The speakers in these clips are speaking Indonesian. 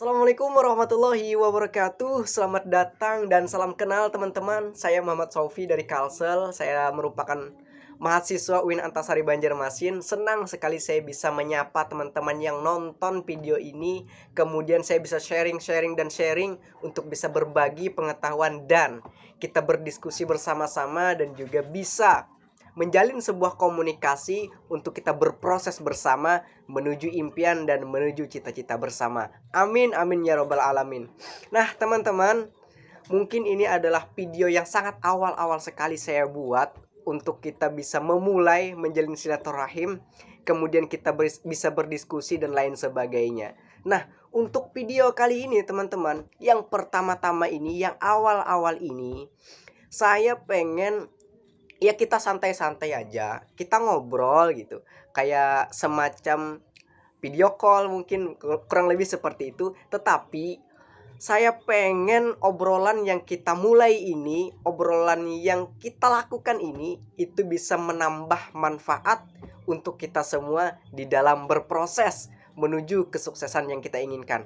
Assalamualaikum warahmatullahi wabarakatuh. Selamat datang dan salam kenal teman-teman. Saya Muhammad Saufi dari Kalsel. Saya merupakan mahasiswa UIN Antasari Banjarmasin. Senang sekali saya bisa menyapa teman-teman yang nonton video ini. Kemudian saya bisa sharing untuk bisa berbagi pengetahuan dan kita berdiskusi bersama-sama dan juga bisa menjalin sebuah komunikasi untuk kita berproses bersama menuju impian dan menuju cita-cita bersama. Amin amin ya robbal alamin. Nah teman-teman, mungkin ini adalah video yang sangat awal-awal sekali saya buat untuk kita bisa memulai menjalin silaturahim, kemudian kita bisa berdiskusi dan lain sebagainya. Nah, untuk video kali ini teman-teman, yang pertama-tama ini, yang awal-awal ini, saya pengen ya kita santai-santai aja, kita ngobrol gitu. Kayak semacam video call mungkin kurang lebih seperti itu. Tetapi saya pengen obrolan yang kita mulai ini, obrolan yang kita lakukan ini itu bisa menambah manfaat untuk kita semua di dalam berproses menuju kesuksesan yang kita inginkan.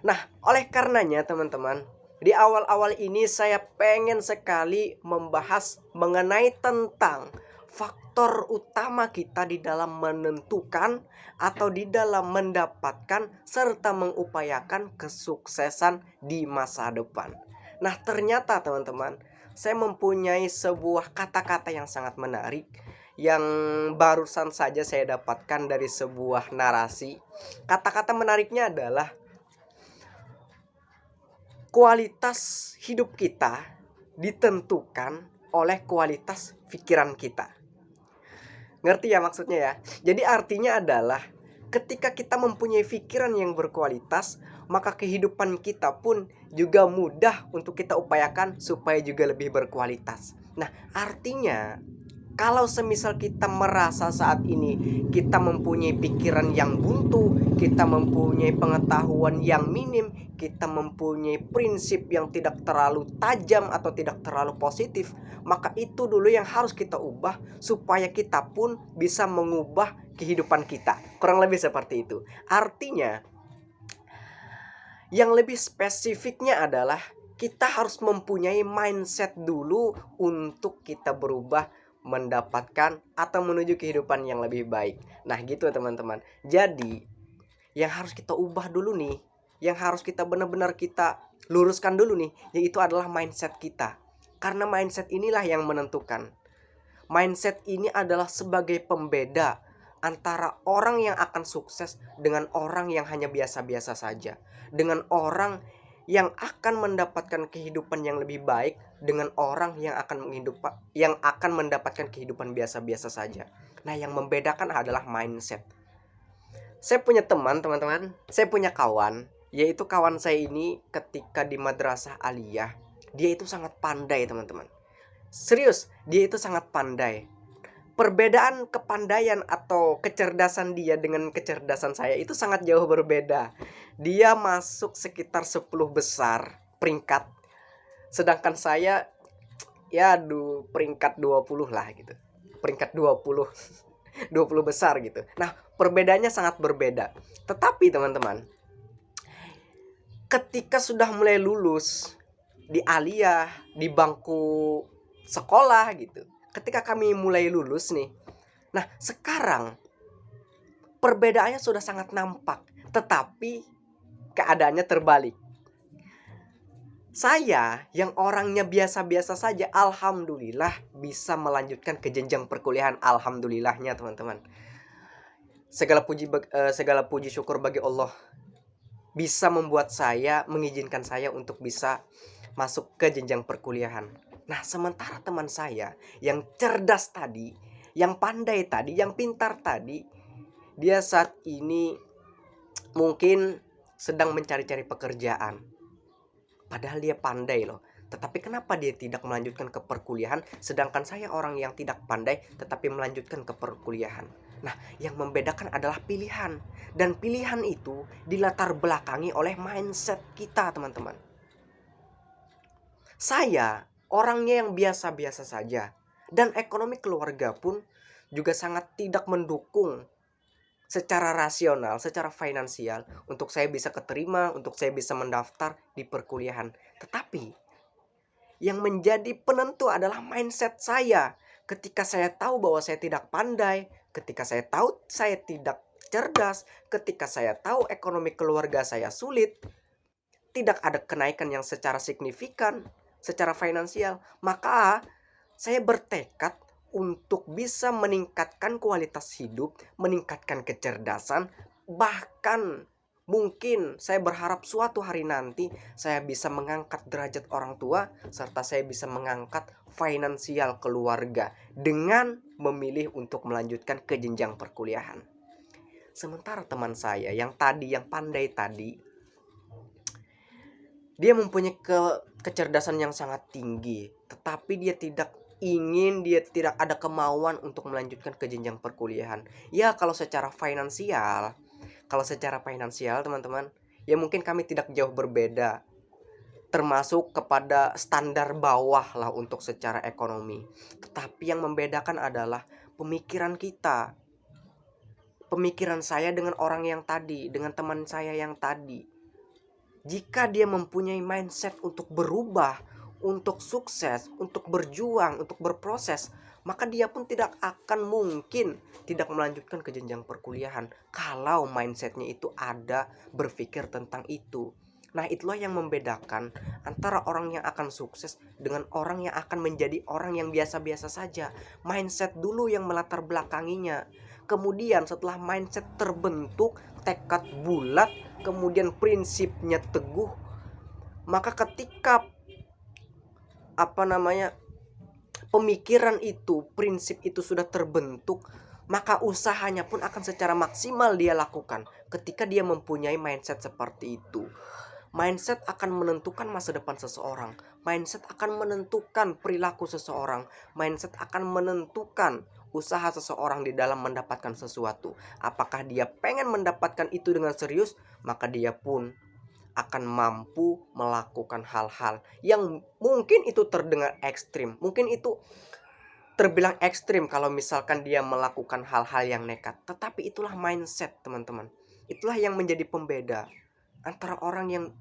Nah, oleh karenanya teman-teman, di awal-awal ini saya pengen sekali membahas mengenai tentang faktor utama kita di dalam menentukan atau di dalam mendapatkan serta mengupayakan kesuksesan di masa depan. Nah, ternyata teman-teman, saya mempunyai sebuah kata-kata yang sangat menarik yang barusan saja saya dapatkan dari sebuah narasi. Kata-kata menariknya adalah kualitas hidup kita ditentukan oleh kualitas pikiran kita. Ngerti ya maksudnya ya? Jadi artinya adalah ketika kita mempunyai pikiran yang berkualitas, maka kehidupan kita pun juga mudah untuk kita upayakan supaya juga lebih berkualitas. Nah, artinya kalau semisal kita merasa saat ini kita mempunyai pikiran yang buntu, kita mempunyai pengetahuan yang minim, kita mempunyai prinsip yang tidak terlalu tajam atau tidak terlalu positif, maka itu dulu yang harus kita ubah supaya kita pun bisa mengubah kehidupan kita. Kurang lebih seperti itu. Artinya, yang lebih spesifiknya adalah kita harus mempunyai mindset dulu untuk kita berubah mendapatkan atau menuju kehidupan yang lebih baik. Nah gitu teman-teman. Jadi yang harus kita ubah dulu nih, yang harus kita benar-benar kita luruskan dulu nih, yaitu adalah mindset kita. Karena mindset inilah yang menentukan. Mindset ini adalah sebagai pembeda antara orang yang akan sukses dengan orang yang hanya biasa-biasa saja. Dengan orang yang akan mendapatkan kehidupan yang lebih baik dengan orang yang akan mendapatkan kehidupan biasa-biasa saja. Nah, yang membedakan adalah mindset. Saya punya teman-teman, saya punya kawan, yaitu kawan saya ini ketika di madrasah aliyah, dia itu sangat pandai, teman-teman. Serius, dia itu sangat pandai. Perbedaan kepandaian atau kecerdasan dia dengan kecerdasan saya itu sangat jauh berbeda. Dia masuk sekitar 10 besar peringkat, sedangkan saya ya peringkat 20 lah gitu. Peringkat 20 20 besar gitu. Nah, perbedaannya sangat berbeda. Tetapi teman-teman, ketika sudah mulai lulus di aliyah, di bangku sekolah gitu, ketika kami mulai lulus nih, nah sekarang perbedaannya sudah sangat nampak. Tetapi keadaannya terbalik. Saya yang orangnya biasa-biasa saja, alhamdulillah bisa melanjutkan ke jenjang perkuliahan. Alhamdulillahnya teman-teman. Segala puji syukur bagi Allah bisa membuat saya, mengizinkan saya untuk bisa masuk ke jenjang perkuliahan. Nah, sementara teman saya yang cerdas tadi, yang pandai tadi, yang pintar tadi, dia saat ini mungkin sedang mencari-cari pekerjaan. Padahal dia pandai loh. Tetapi kenapa dia tidak melanjutkan ke perkuliahan, sedangkan saya orang yang tidak pandai tetapi melanjutkan ke perkuliahan. Nah, yang membedakan adalah pilihan. Dan pilihan itu dilatar belakangi oleh mindset kita, teman-teman. Saya orangnya yang biasa-biasa saja. Dan ekonomi keluarga pun juga sangat tidak mendukung secara rasional, secara finansial, untuk saya bisa keterima, untuk saya bisa mendaftar di perkuliahan. Tetapi yang menjadi penentu adalah mindset saya. Ketika saya tahu bahwa saya tidak pandai, ketika saya tahu saya tidak cerdas, ketika saya tahu ekonomi keluarga saya sulit, tidak ada kenaikan yang secara signifikan secara finansial, maka saya bertekad untuk bisa meningkatkan kualitas hidup, meningkatkan kecerdasan, bahkan mungkin saya berharap suatu hari nanti saya bisa mengangkat derajat orang tua, serta saya bisa mengangkat finansial keluarga dengan memilih untuk melanjutkan ke jenjang perkuliahan. Sementara teman saya yang pandai tadi, dia mempunyai kecerdasan yang sangat tinggi, tetapi dia tidak ada kemauan untuk melanjutkan ke jenjang perkuliahan. Ya, kalau secara finansial teman-teman, ya mungkin kami tidak jauh berbeda, termasuk kepada standar bawah lah untuk secara ekonomi. Tetapi yang membedakan adalah pemikiran kita. Pemikiran saya dengan orang yang tadi, dengan teman saya yang tadi. Jika dia mempunyai mindset untuk berubah, untuk sukses, untuk berjuang, untuk berproses, maka dia pun tidak akan mungkin tidak melanjutkan ke jenjang perkuliahan kalau mindsetnya itu ada berpikir tentang itu. Nah, itulah yang membedakan antara orang yang akan sukses dengan orang yang akan menjadi orang yang biasa-biasa saja. Mindset dulu yang melatar belakanginya. Kemudian setelah mindset terbentuk, tekad bulat, kemudian prinsipnya teguh, maka ketika pemikiran itu, prinsip itu sudah terbentuk, maka usahanya pun akan secara maksimal dia lakukan. Ketika dia mempunyai mindset seperti itu, mindset akan menentukan masa depan seseorang, mindset akan menentukan perilaku seseorang, mindset akan menentukan usaha seseorang di dalam mendapatkan sesuatu. Apakah dia pengen mendapatkan itu dengan serius, maka dia pun akan mampu melakukan hal-hal yang mungkin itu terdengar ekstrim, mungkin itu terbilang ekstrim kalau misalkan dia melakukan hal-hal yang nekat. Tetapi itulah mindset, teman-teman. Itulah yang menjadi pembeda antara orang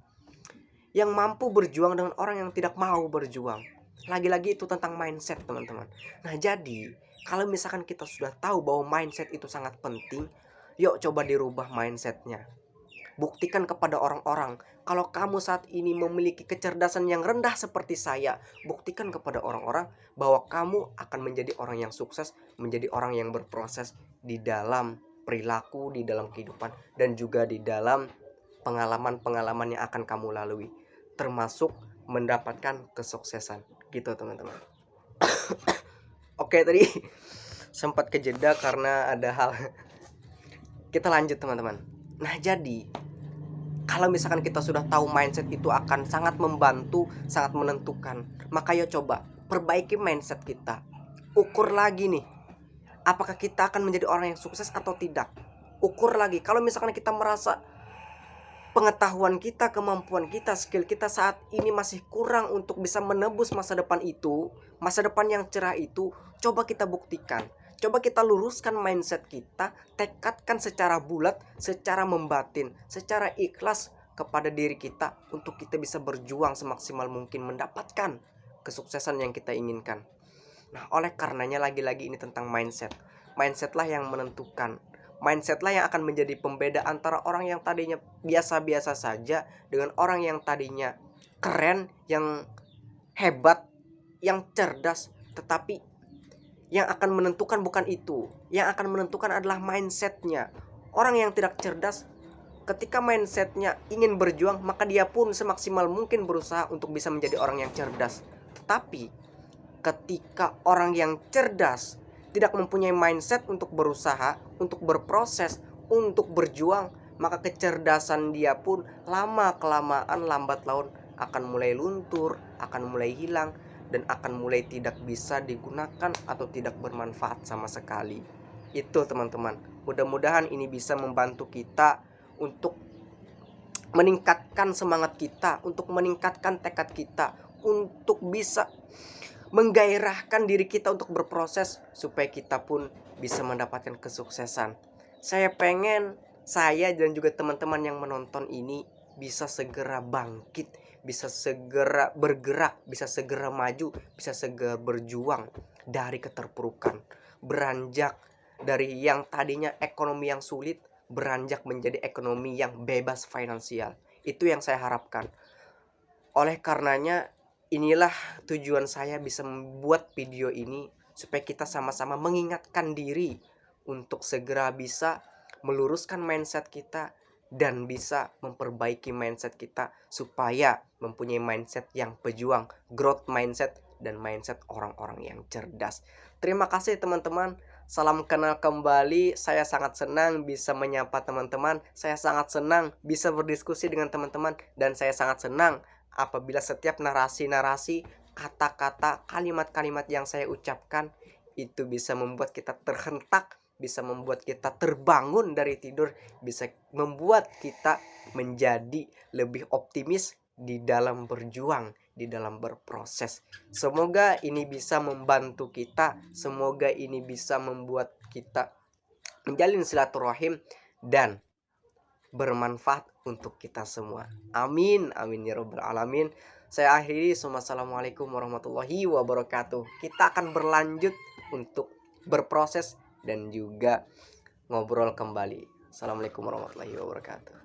yang mampu berjuang dengan orang yang tidak mau berjuang. Lagi-lagi itu tentang mindset, teman-teman. Nah, jadi kalau misalkan kita sudah tahu bahwa mindset itu sangat penting, yuk coba dirubah mindsetnya. Buktikan kepada orang-orang kalau kamu saat ini memiliki kecerdasan yang rendah seperti saya. Buktikan kepada orang-orang bahwa kamu akan menjadi orang yang sukses, menjadi orang yang berproses di dalam perilaku, di dalam kehidupan, dan juga di dalam pengalaman-pengalaman yang akan kamu lalui, termasuk mendapatkan kesuksesan. Gitu, teman-teman. Oke, tadi sempat kejeda karena ada hal. Kita lanjut, teman-teman. Nah, jadi kalau misalkan kita sudah tahu mindset itu akan sangat membantu, sangat menentukan, maka ya coba perbaiki mindset kita. Ukur lagi nih, apakah kita akan menjadi orang yang sukses atau tidak. Ukur lagi, kalau misalkan kita merasa pengetahuan kita, kemampuan kita, skill kita saat ini masih kurang untuk bisa menebus masa depan itu, masa depan yang cerah itu, coba kita buktikan. Coba kita luruskan mindset kita, tekadkan secara bulat, secara membatin, secara ikhlas kepada diri kita untuk kita bisa berjuang semaksimal mungkin mendapatkan kesuksesan yang kita inginkan. Nah, oleh karenanya lagi-lagi ini tentang mindset. Mindset lah yang menentukan. Mindset lah yang akan menjadi pembeda antara orang yang tadinya biasa-biasa saja dengan orang yang tadinya keren, yang hebat, yang cerdas. Tetapi yang akan menentukan bukan itu. Yang akan menentukan adalah mindsetnya. Orang yang tidak cerdas, ketika mindsetnya ingin berjuang, maka dia pun semaksimal mungkin berusaha untuk bisa menjadi orang yang cerdas. Tetapi ketika orang yang cerdas tidak mempunyai mindset untuk berusaha, untuk berproses, untuk berjuang, maka kecerdasan dia pun lama-kelamaan lambat laun akan mulai luntur, akan mulai hilang, dan akan mulai tidak bisa digunakan atau tidak bermanfaat sama sekali. Itu, teman-teman. Mudah-mudahan ini bisa membantu kita untuk meningkatkan semangat kita, untuk meningkatkan tekad kita, untuk bisa menggairahkan diri kita untuk berproses supaya kita pun bisa mendapatkan kesuksesan. Saya pengen saya dan juga teman-teman yang menonton ini bisa segera bangkit, bisa segera bergerak, bisa segera maju, bisa segera berjuang dari keterpurukan, beranjak dari yang tadinya ekonomi yang sulit, beranjak menjadi ekonomi yang bebas finansial. Itu yang saya harapkan. Oleh karenanya, inilah tujuan saya bisa membuat video ini, supaya kita sama-sama mengingatkan diri untuk segera bisa meluruskan mindset kita dan bisa memperbaiki mindset kita supaya mempunyai mindset yang pejuang, growth mindset, dan mindset orang-orang yang cerdas. Terima kasih teman-teman. Salam kenal kembali. Saya sangat senang bisa menyapa teman-teman. Saya sangat senang bisa berdiskusi dengan teman-teman, dan saya sangat senang apabila setiap narasi-narasi, kata-kata, kalimat-kalimat yang saya ucapkan itu bisa membuat kita terhentak, bisa membuat kita terbangun dari tidur, bisa membuat kita menjadi lebih optimis di dalam berjuang, di dalam berproses. Semoga ini bisa membantu kita, semoga ini bisa membuat kita menjalin silaturahim dan bermanfaat untuk kita semua. Amin, amin ya robbal alamin. Saya akhiri. Assalamualaikum warahmatullahi wabarakatuh. Kita akan berlanjut untuk berproses dan juga ngobrol kembali. Assalamualaikum warahmatullahi wabarakatuh.